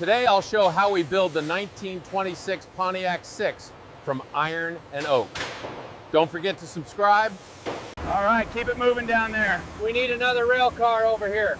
Today I'll show how we build the 1926 Pontiac Six from iron and oak. Don't forget to subscribe. All right, keep it moving down there. We need another rail car over here.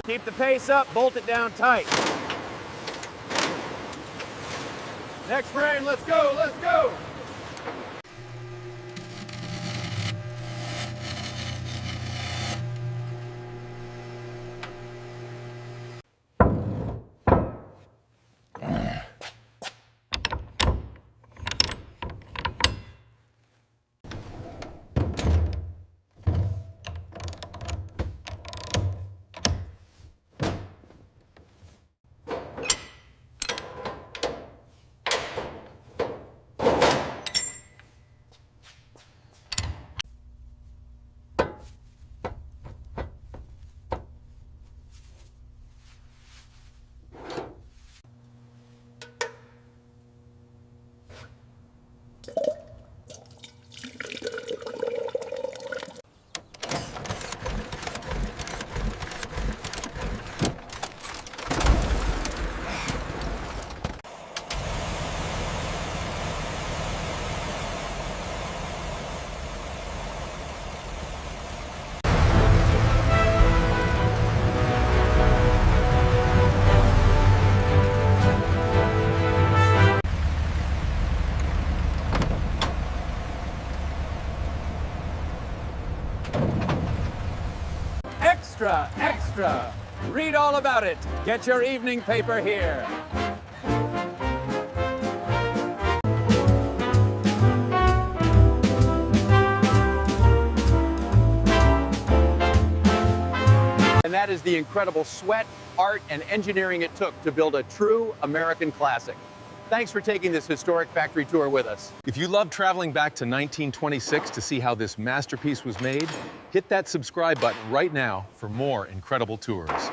Keep the pace up, bolt it down tight. Next frame, let's go, let's go. Extra, extra! Read all about it. Get your evening paper here. that is the incredible sweat, art, and engineering it took to build a true American classic. Thanks for taking this historic factory tour with us. If you love traveling back to 1926 to see how this masterpiece was made, hit that subscribe button right now for more incredible tours.